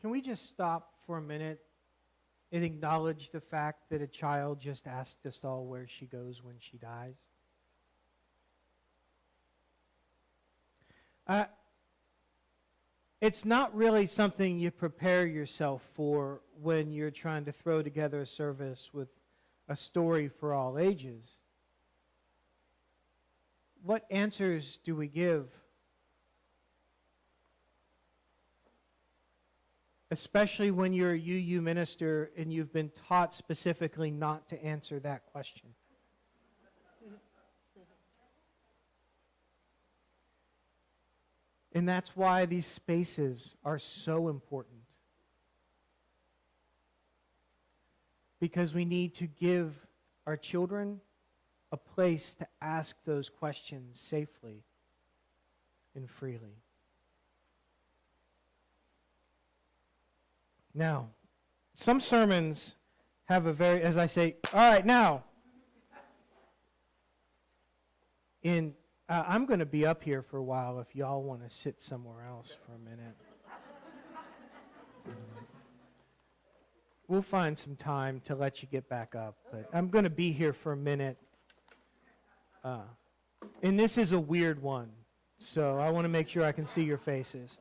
Can we just stop for a minute and acknowledge the fact that a child just asked us all where she goes when she dies? It's not really something you prepare yourself for when you're trying to throw together a service with a story for all ages. What answers do we give? Especially when you're a UU minister and you've been taught specifically not to answer that question. And that's why these spaces are so important. Because we need to give our children a place to ask those questions safely and freely. Now, some sermons have a very, as I say, all right, now, I'm going to be up here for a while if y'all want to sit somewhere else for a minute. We'll find some time to let you get back up, but I'm going to be here for a minute. And this is a weird one, so I want to make sure I can see your faces.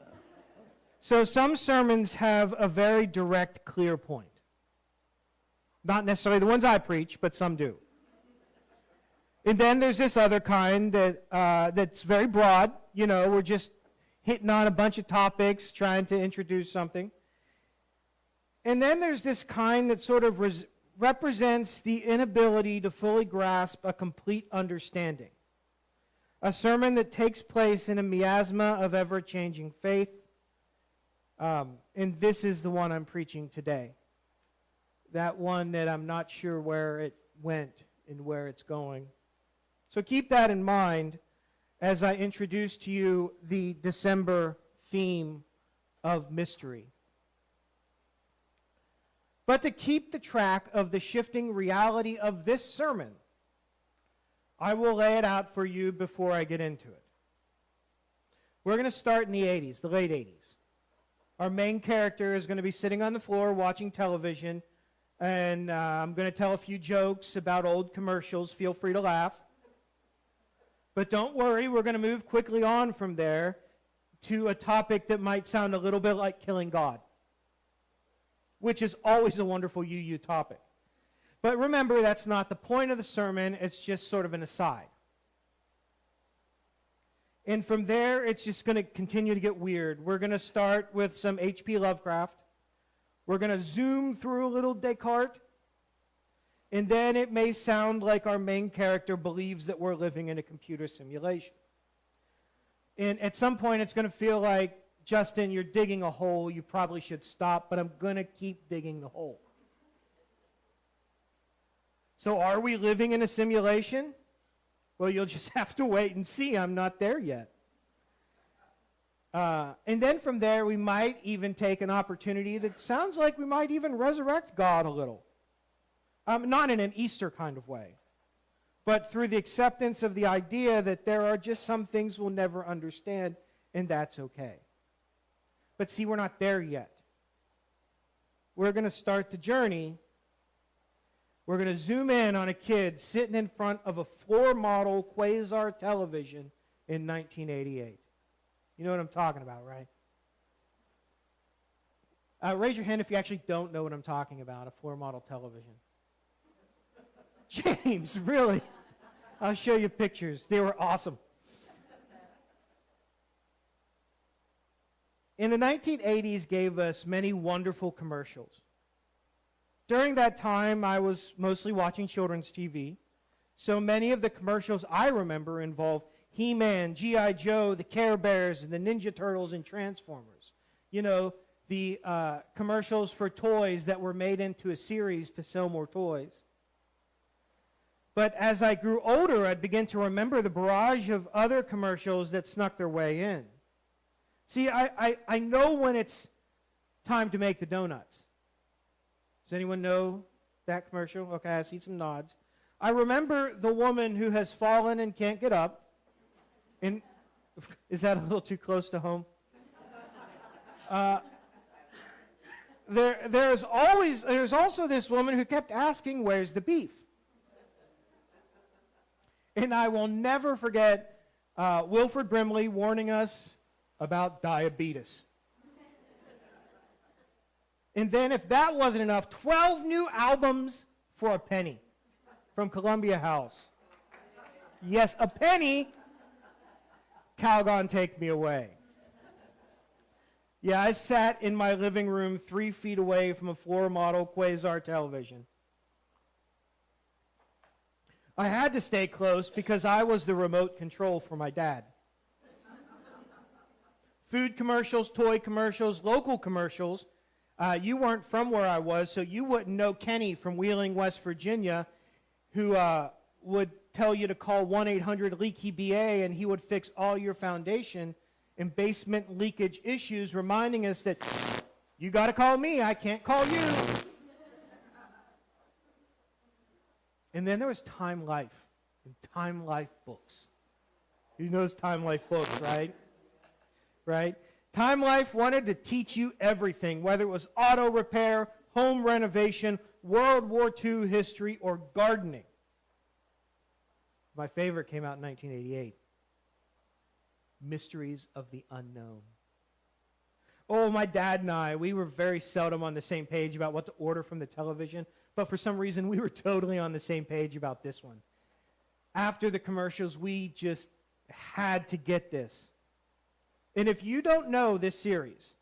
So some sermons have a very direct, clear point. Not necessarily the ones I preach, but some do. And then there's this other kind that's very broad. You know, we're just hitting on a bunch of topics, trying to introduce something. And then there's this kind that sort of represents the inability to fully grasp a complete understanding. A sermon that takes place in a miasma of ever-changing faith. And this is the one I'm preaching today. That one that I'm not sure where it went and where it's going. So keep that in mind as I introduce to you the December theme of mystery. But to keep the track of the shifting reality of this sermon, I will lay it out for you before I get into it. We're going to start in the 80s, the late 80s. Our main character is going to be sitting on the floor watching television, and I'm going to tell a few jokes about old commercials. Feel free to laugh. But don't worry, we're going to move quickly on from there to a topic that might sound a little bit like killing God, which is always a wonderful UU topic. But remember, that's not the point of the sermon. It's just sort of an aside. And from there, it's just going to continue to get weird. We're going to start with some H.P. Lovecraft. We're going to zoom through a little Descartes. And then it may sound like our main character believes that we're living in a computer simulation. And at some point, it's going to feel like, Justin, you're digging a hole. You probably should stop, but I'm going to keep digging the hole. So are we living in a simulation? Well, you'll just have to wait and see. I'm not there yet. And then from there, we might even take an opportunity that sounds like we might even resurrect God a little. Not in an Easter kind of way, but through the acceptance of the idea that there are just some things we'll never understand, and that's okay. But see, we're not there yet. We're going to start the journey. We're going to zoom in on a kid sitting in front of a floor model quasar television in 1988. You know what I'm talking about, right? Raise your hand if you actually don't know what I'm talking about, a floor model television. James, really? I'll show you pictures. They were awesome. In the 1980s gave us many wonderful commercials. During that time, I was mostly watching children's TV. So many of the commercials I remember involved He-Man, G.I. Joe, the Care Bears, and the Ninja Turtles and Transformers. You know, the commercials for toys that were made into a series to sell more toys. But as I grew older, I'd begin to remember the barrage of other commercials that snuck their way in. See, I know when it's time to make the donuts. Does anyone know that commercial? Okay, I see some nods. I remember the woman who has fallen and can't get up. And is that a little too close to home? there's also this woman who kept asking, where's the beef? And I will never forget Wilford Brimley warning us about diabetes. And then, if that wasn't enough, 12 new albums for a penny from Columbia House. Yes, a penny. Calgon, take me away. Yeah, I sat in my living room 3 feet away from a floor model Quasar television. I had to stay close because I was the remote control for my dad. Food commercials, toy commercials, local commercials. You weren't from where I was, so you wouldn't know Kenny from Wheeling, West Virginia, who would tell you to call 1-800-LEAKY-BA, and he would fix all your foundation and basement leakage issues, reminding us that you got to call me, I can't call you. And then there was Time Life and Time Life books. Who knows Time Life books, right? Right? Time Life wanted to teach you everything, whether it was auto repair, home renovation, World War II history, or gardening. My favorite came out in 1988. Mysteries of the Unknown. Oh, my dad and I, we were very seldom on the same page about what to order from the television, but for some reason we were totally on the same page about this one. After the commercials, we just had to get this. And if you don't know this series,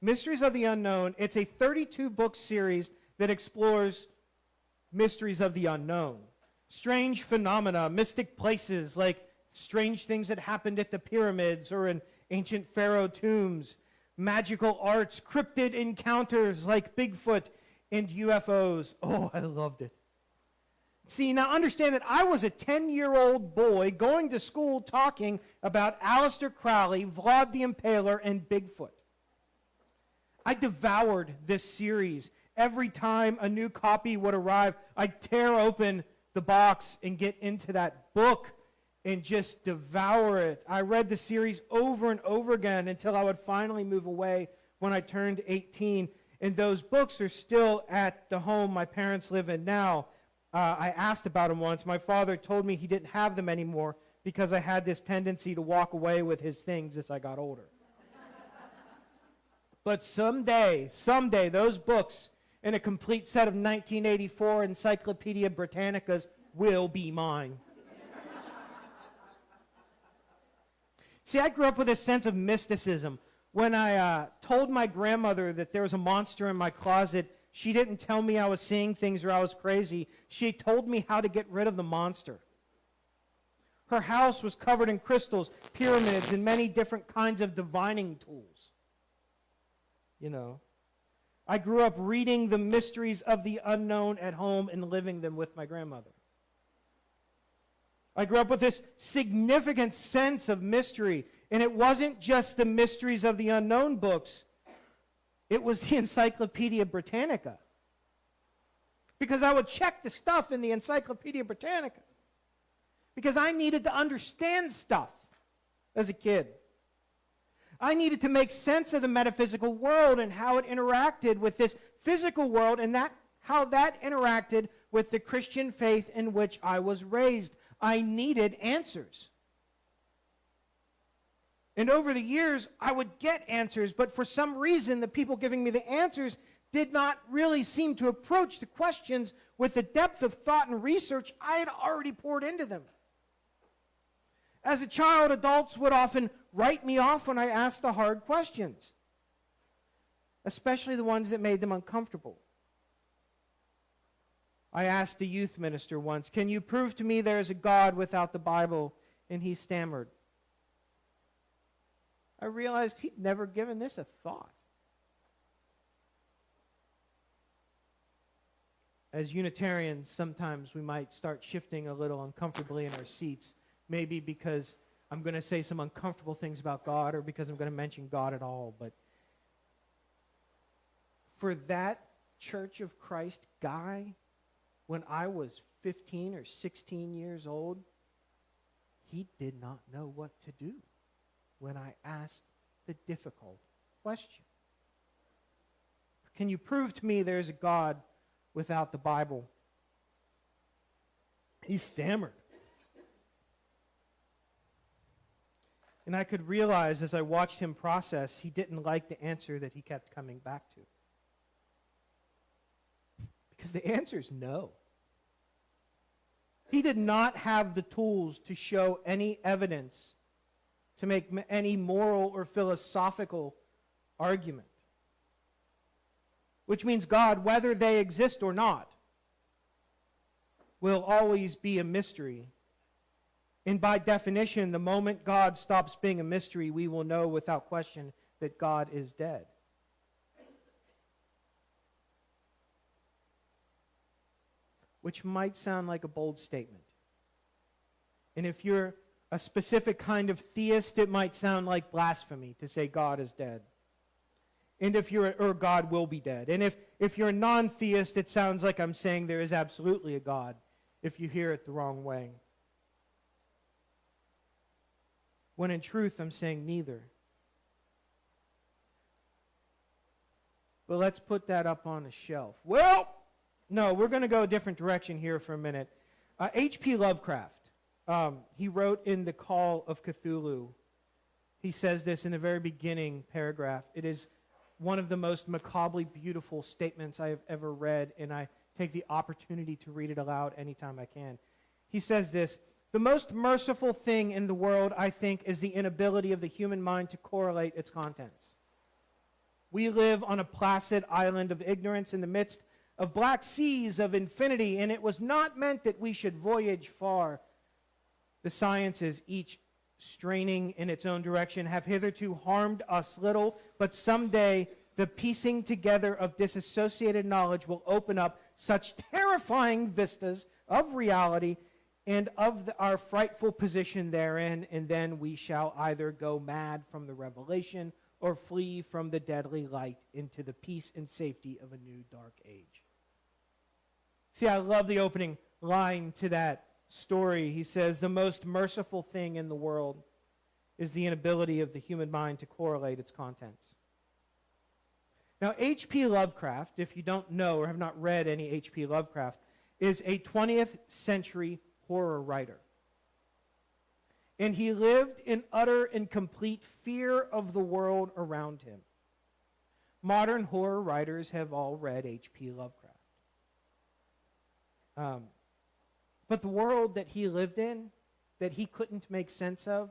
Mysteries of the Unknown, it's a 32-book series that explores mysteries of the unknown. Strange phenomena, mystic places, like strange things that happened at the pyramids or in ancient pharaoh tombs, magical arts, cryptid encounters like Bigfoot and UFOs. Oh, I loved it. See, now understand that I was a 10-year-old boy going to school talking about Aleister Crowley, Vlad the Impaler, and Bigfoot. I devoured this series. Every time a new copy would arrive, I'd tear open the box and get into that book and just devour it. I read the series over and over again until I would finally move away when I turned 18. And those books are still at the home my parents live in now. I asked about them once. My father told me he didn't have them anymore because I had this tendency to walk away with his things as I got older. But someday, those books and a complete set of 1984 Encyclopedia Britannicas will be mine. See, I grew up with a sense of mysticism. When I told my grandmother that there was a monster in my closet, she didn't tell me I was seeing things or I was crazy. She told me how to get rid of the monster. Her house was covered in crystals, pyramids, and many different kinds of divining tools. You know, I grew up reading the mysteries of the unknown at home and living them with my grandmother. I grew up with this significant sense of mystery, and it wasn't just the mysteries of the unknown books. It was the Encyclopedia Britannica. Because I would check the stuff in the Encyclopedia Britannica. Because I needed to understand stuff as a kid. I needed to make sense of the metaphysical world and how it interacted with this physical world and how that interacted with the Christian faith in which I was raised. I needed answers. And over the years, I would get answers, but for some reason, the people giving me the answers did not really seem to approach the questions with the depth of thought and research I had already poured into them. As a child, adults would often write me off when I asked the hard questions, especially the ones that made them uncomfortable. I asked a youth minister once, "Can you prove to me there is a God without the Bible?" And he stammered. I realized he'd never given this a thought. As Unitarians, sometimes we might start shifting a little uncomfortably in our seats, maybe because I'm going to say some uncomfortable things about God or because I'm going to mention God at all. But for that Church of Christ guy, when I was 15 or 16 years old, he did not know what to do when I asked the difficult question. Can you prove to me there's a God without the Bible? He stammered. And I could realize as I watched him process, he didn't like the answer that he kept coming back to. Because the answer is no. He did not have the tools to show any evidence to make any moral or philosophical argument. Which means God, whether they exist or not, will always be a mystery. And by definition, the moment God stops being a mystery, we will know without question that God is dead. Which might sound like a bold statement. And if you're a specific kind of theist, it might sound like blasphemy to say God is dead. And if you're, or God will be dead. And if you're a non-theist, it sounds like I'm saying there is absolutely a God, if you hear it the wrong way. When in truth, I'm saying neither. But let's put that up on a shelf. Well, no, we're going to go a different direction here for a minute. H.P. Lovecraft, he wrote in The Call of Cthulhu. He says this in the very beginning paragraph. It is one of the most macabrely beautiful statements I have ever read, and I take the opportunity to read it aloud anytime I can. He says this: "The most merciful thing in the world, I think, is the inability of the human mind to correlate its contents. We live on a placid island of ignorance in the midst of black seas of infinity, and it was not meant that we should voyage far. The sciences, each straining in its own direction, have hitherto harmed us little, but someday the piecing together of disassociated knowledge will open up such terrifying vistas of reality and of our frightful position therein, and then we shall either go mad from the revelation or flee from the deadly light into the peace and safety of a new dark age." See, I love the opening line to that story. He says, the most merciful thing in the world is the inability of the human mind to correlate its contents. Now, H.P. Lovecraft, if you don't know or have not read any H.P. Lovecraft, is a 20th century horror writer. And he lived in utter and complete fear of the world around him. Modern horror writers have all read H.P. Lovecraft. But the world that he lived in, that he couldn't make sense of,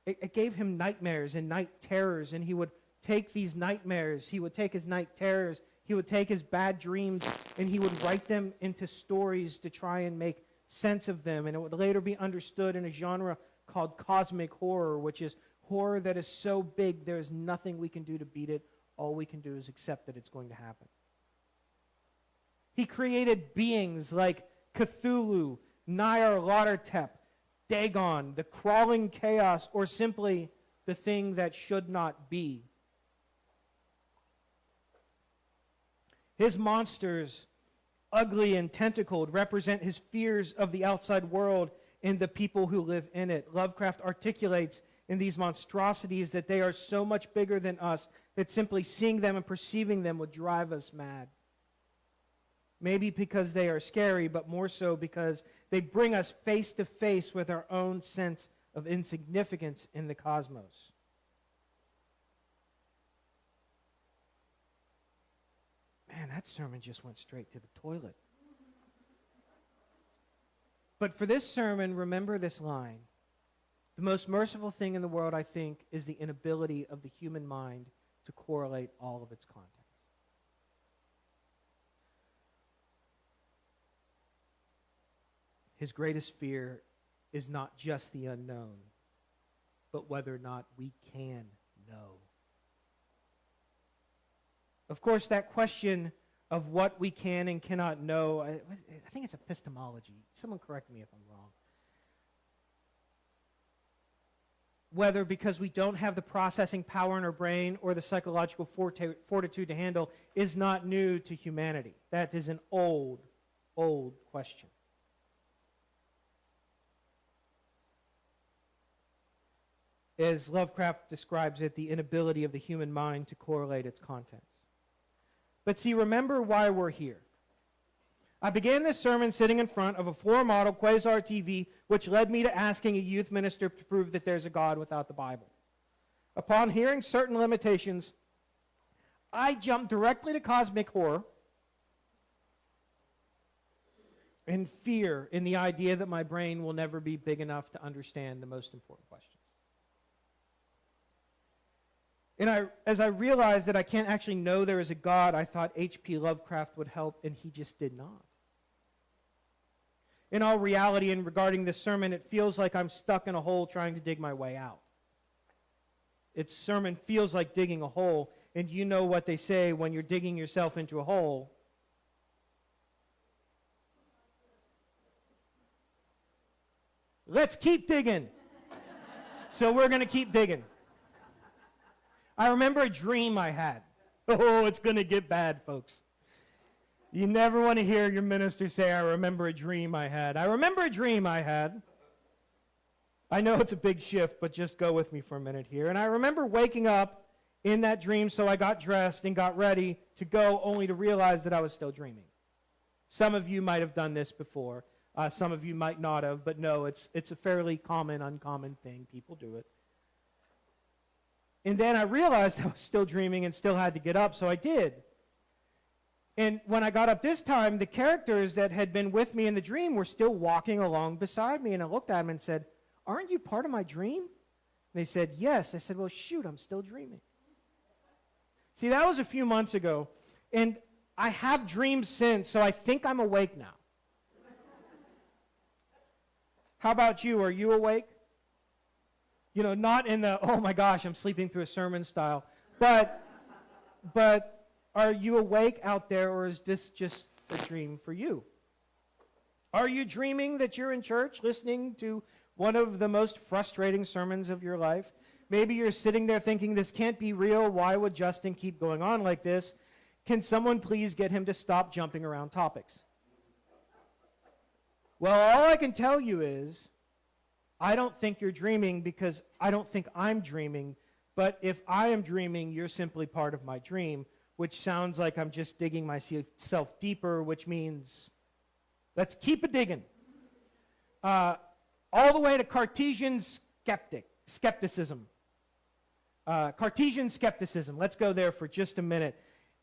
it gave him nightmares and night terrors, and he would take these nightmares, he would take his night terrors, he would take his bad dreams, and he would write them into stories to try and make sense of them. And it would later be understood in a genre called cosmic horror, which is horror that is so big there is nothing we can do to beat it. All we can do is accept that it's going to happen. He created beings like Cthulhu, Nyarlathotep, Dagon, the crawling chaos, or simply the thing that should not be. His monsters, ugly and tentacled, represent his fears of the outside world and the people who live in it. Lovecraft articulates in these monstrosities that they are so much bigger than us that simply seeing them and perceiving them would drive us mad. Maybe because they are scary, but more so because they bring us face to face with our own sense of insignificance in the cosmos. Man, that sermon just went straight to the toilet. But for this sermon, remember this line. The most merciful thing in the world, I think, is the inability of the human mind to correlate all of its contents. His greatest fear is not just the unknown, but whether or not we can know. Of course, that question of what we can and cannot know, I think it's epistemology. Someone correct me if I'm wrong. Whether because we don't have the processing power in our brain or the psychological fortitude to handle is not new to humanity. That is an old, old question. As Lovecraft describes it, the inability of the human mind to correlate its contents. But see, remember why we're here. I began this sermon sitting in front of a floor-model Quasar TV, which led me to asking a youth minister to prove that there's a God without the Bible. Upon hearing certain limitations, I jumped directly to cosmic horror and fear in the idea that my brain will never be big enough to understand the most important questions. And as I realized that I can't actually know there is a God, I thought H.P. Lovecraft would help, and he just did not. In all reality, and regarding this sermon, it feels like I'm stuck in a hole trying to dig my way out. Its sermon feels like digging a hole, and you know what they say when you're digging yourself into a hole. Let's keep digging. So we're going to keep digging. I remember a dream I had. Oh, it's going to get bad, folks. You never want to hear your minister say, I remember a dream I had. I remember a dream I had. I know it's a big shift, but just go with me for a minute here. And I remember waking up in that dream, so I got dressed and got ready to go, only to realize that I was still dreaming. Some of you might have done this before. Some of you might not have, but no, it's a fairly uncommon thing. People do it. And then I realized I was still dreaming and still had to get up, so I did. And when I got up this time, the characters that had been with me in the dream were still walking along beside me, and I looked at them and said, aren't you part of my dream? And they said, yes. I said, well, shoot, I'm still dreaming. See, that was a few months ago, and I have dreamed since, so I think I'm awake now. How about you? Are you awake? You know, not in the, oh my gosh, I'm sleeping through a sermon style, but are you awake out there, or is this just a dream for you? Are you dreaming that you're in church listening to one of the most frustrating sermons of your life? Maybe you're sitting there thinking, this can't be real. Why would Justin keep going on like this? Can someone please get him to stop jumping around topics? Well, all I can tell you is, I don't think you're dreaming because I don't think I'm dreaming. But if I am dreaming, you're simply part of my dream, which sounds like I'm just digging myself deeper, which means let's keep it digging. All the way to Cartesian skepticism. Cartesian skepticism. Let's go there for just a minute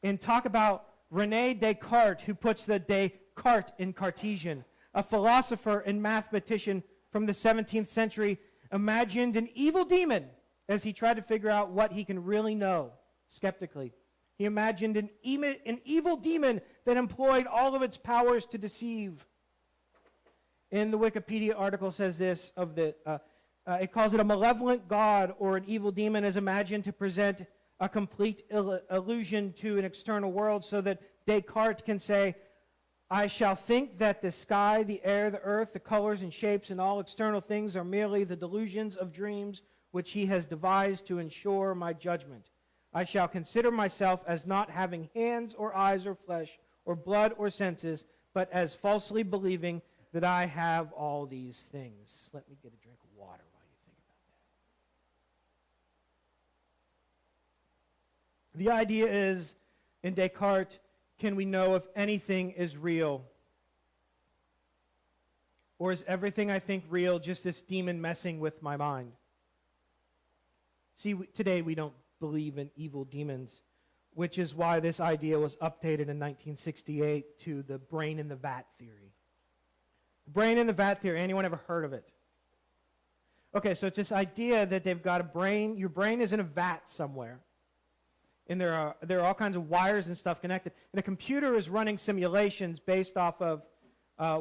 and talk about René Descartes, who puts the Descartes in Cartesian. A philosopher and mathematician from the 17th century imagined an evil demon as he tried to figure out what he can really know, skeptically. He imagined an evil demon that employed all of its powers to deceive. In the Wikipedia article says this, it calls it a malevolent god or an evil demon is imagined to present a complete illusion to an external world so that Descartes can say, I shall think that the sky, the air, the earth, the colors and shapes, and all external things are merely the delusions of dreams which he has devised to ensure my judgment. I shall consider myself as not having hands or eyes or flesh or blood or senses, but as falsely believing that I have all these things. Let me get a drink of water while you think about that. The idea is, in Descartes, can we know if anything is real? Or is everything I think real just this demon messing with my mind? See, today we don't believe in evil demons, which is why this idea was updated in 1968 to the brain in the vat theory. Brain in the vat theory, anyone ever heard of it? Okay, so it's this idea that they've got a brain, your brain is in a vat somewhere. And there are all kinds of wires and stuff connected. And a computer is running simulations based off of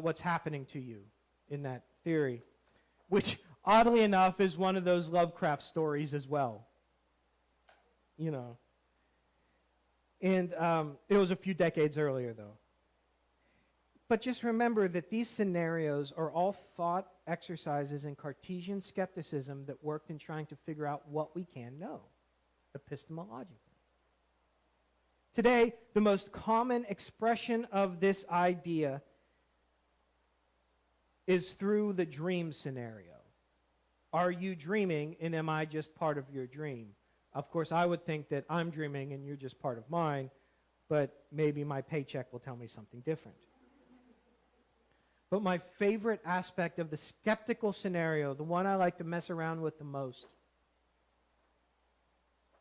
what's happening to you in that theory, which, oddly enough, is one of those Lovecraft stories as well. You know. And it was a few decades earlier, though. But just remember that these scenarios are all thought exercises in Cartesian skepticism that worked in trying to figure out what we can know, epistemologically. Today, the most common expression of this idea is through the dream scenario. Are you dreaming, and am I just part of your dream? Of course, I would think that I'm dreaming and you're just part of mine, but maybe my paycheck will tell me something different. But my favorite aspect of the skeptical scenario, the one I like to mess around with the most,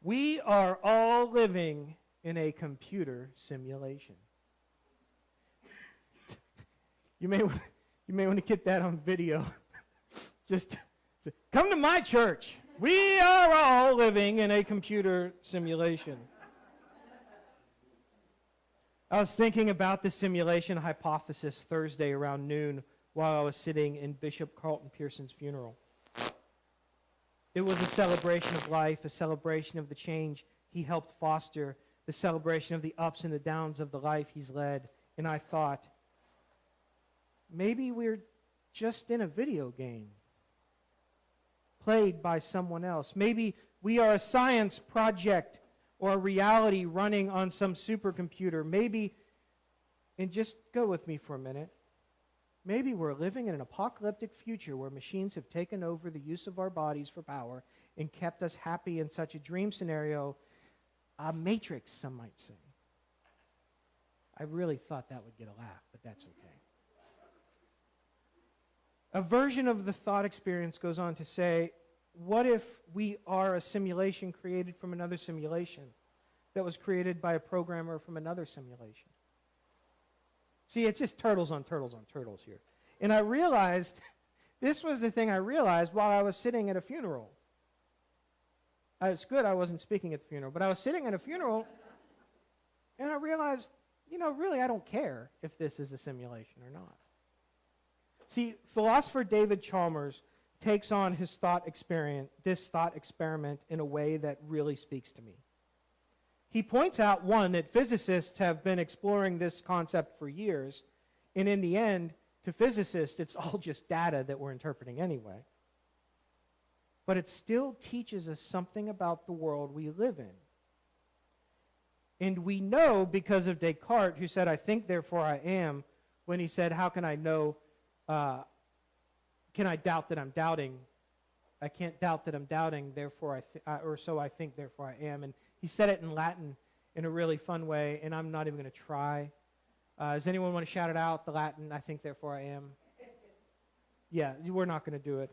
we are all living in a computer simulation. You may want to get that on video. Just come to my church. We are all living in a computer simulation. I was thinking about the simulation hypothesis Thursday around noon while I was sitting in Bishop Carlton Pearson's funeral. It was a celebration of life, a celebration of the change he helped foster, the celebration of the ups and the downs of the life he's led. And I thought, maybe we're just in a video game played by someone else. Maybe we are a science project or a reality running on some supercomputer. Maybe, and just go with me for a minute, maybe we're living in an apocalyptic future where machines have taken over the use of our bodies for power and kept us happy in such a dream scenario, a matrix, some might say. I really thought that would get a laugh, but that's okay. A version of the thought experience goes on to say, what if we are a simulation created from another simulation that was created by a programmer from another simulation? See, it's just turtles on turtles on turtles here. And I realized, this was the thing I realized while I was sitting at a funeral. It's good I wasn't speaking at the funeral, but I was sitting at a funeral, and I realized, really I don't care if this is a simulation or not. See, philosopher David Chalmers takes on this thought experiment in a way that really speaks to me. He points out, one, that physicists have been exploring this concept for years, and in the end, to physicists, it's all just data that we're interpreting anyway. But it still teaches us something about the world we live in. And we know because of Descartes, who said, I think, therefore I am, when he said, how can I know, can I doubt that I'm doubting? I can't doubt that I'm doubting, therefore or so I think, therefore I am. And he said it in Latin in a really fun way, and I'm not even going to try. Does anyone want to shout it out, the Latin, I think, therefore I am? Yeah, we're not going to do it.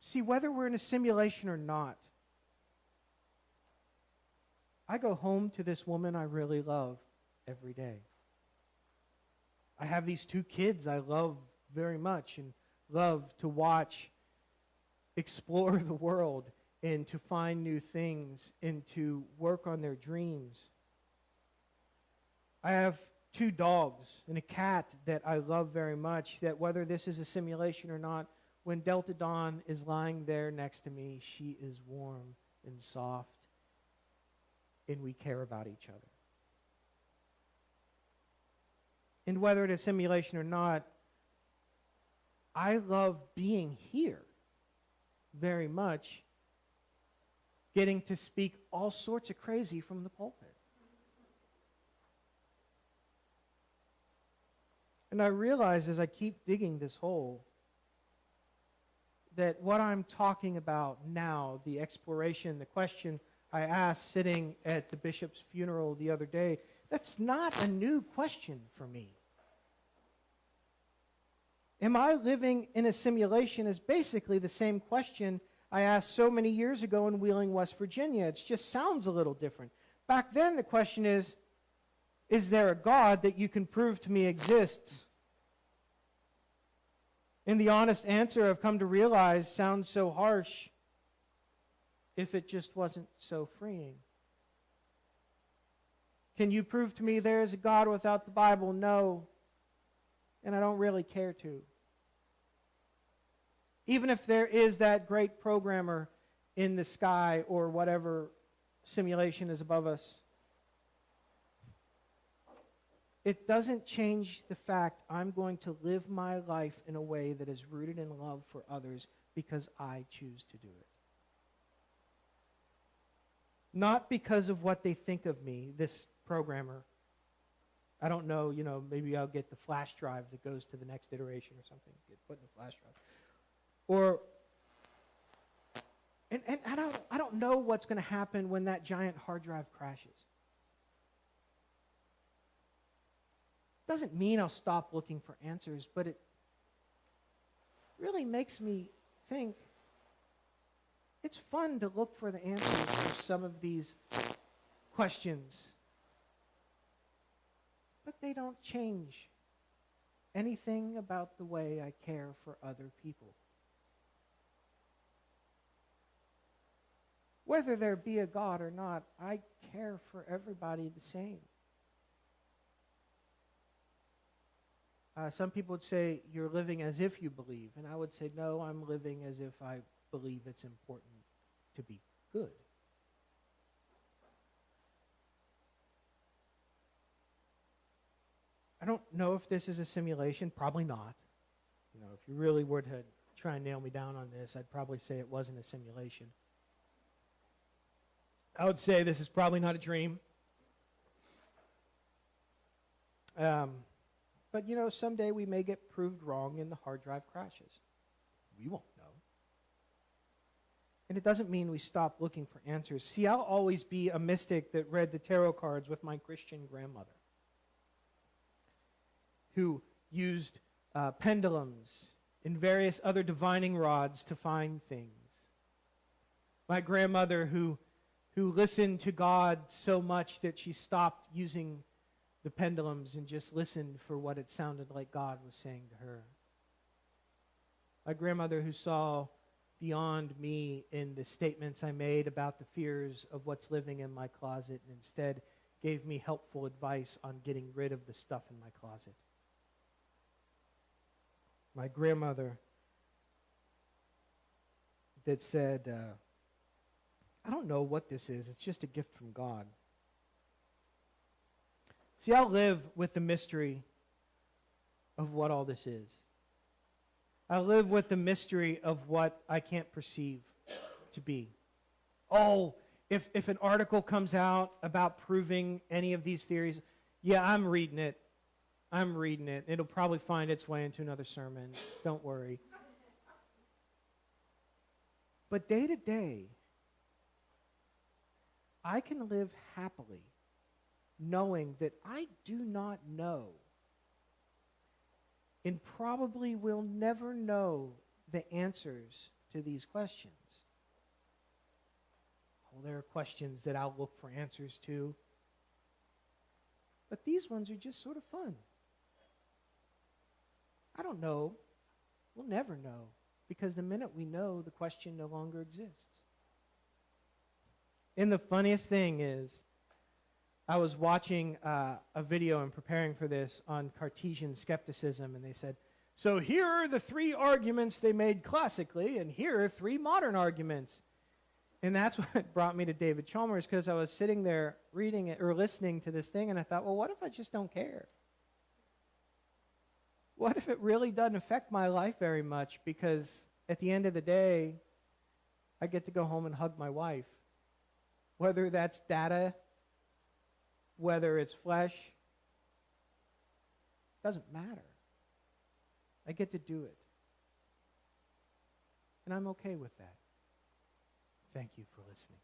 See, whether we're in a simulation or not, I go home to this woman I really love every day. I have these two kids I love very much and love to watch explore the world and to find new things and to work on their dreams. I have two dogs and a cat that I love very much, that whether this is a simulation or not, when Delta Dawn is lying there next to me, she is warm and soft, and we care about each other. And whether it is simulation or not, I love being here very much, getting to speak all sorts of crazy from the pulpit. And I realize as I keep digging this hole that what I'm talking about now, the exploration, the question I asked sitting at the bishop's funeral the other day, that's not a new question for me. Am I living in a simulation is basically the same question I asked so many years ago in Wheeling, West Virginia. It just sounds a little different. Back then the question is there a God that you can prove to me exists? And the honest answer I've come to realize sounds so harsh if it just wasn't so freeing. Can you prove to me there is a God without the Bible? No. And I don't really care to. Even if there is that great programmer in the sky or whatever simulation is above us, it doesn't change the fact I'm going to live my life in a way that is rooted in love for others because I choose to do it. Not because of what they think of me, this programmer. I don't know, maybe I'll get the flash drive that goes to the next iteration or something, get put in the flash drive. Or And I don't know what's going to happen when that giant hard drive crashes. Doesn't mean I'll stop looking for answers, but it really makes me think it's fun to look for the answers for some of these questions. But they don't change anything about the way I care for other people. Whether there be a God or not, I care for everybody the same. Some people would say, you're living as if you believe. And I would say, no, I'm living as if I believe it's important to be good. I don't know if this is a simulation. Probably not. You know, if you really were to try and nail me down on this, I'd probably say it wasn't a simulation. I would say this is probably not a dream. But, you know, someday we may get proved wrong and the hard drive crashes. We won't know. And it doesn't mean we stop looking for answers. See, I'll always be a mystic that read the tarot cards with my Christian grandmother, who used pendulums and various other divining rods to find things. My grandmother who listened to God so much that she stopped using the pendulums and just listened for what it sounded like God was saying to her. My grandmother who saw beyond me in the statements I made about the fears of what's living in my closet and instead gave me helpful advice on getting rid of the stuff in my closet. My grandmother that said, I don't know what this is. It's just a gift from God. See, I'll live with the mystery of what all this is. I live with the mystery of what I can't perceive to be. Oh, if an article comes out about proving any of these theories, yeah, I'm reading it. I'm reading it. It'll probably find its way into another sermon. Don't worry. But day to day, I can live happily knowing that I do not know and probably will never know the answers to these questions. Well, there are questions that I'll look for answers to, but these ones are just sort of fun. I don't know. We'll never know, because the minute we know, the question no longer exists. And the funniest thing is, I was watching a video and preparing for this on Cartesian skepticism, and they said, so here are the 3 arguments they made classically, and here are 3 modern arguments. And that's what brought me to David Chalmers, because I was sitting there reading it or listening to this thing, and I thought, well, what if I just don't care? What if it really doesn't affect my life very much? Because at the end of the day, I get to go home and hug my wife. Whether that's data, whether it's flesh, doesn't matter. I get to do it. And I'm okay with that. Thank you for listening.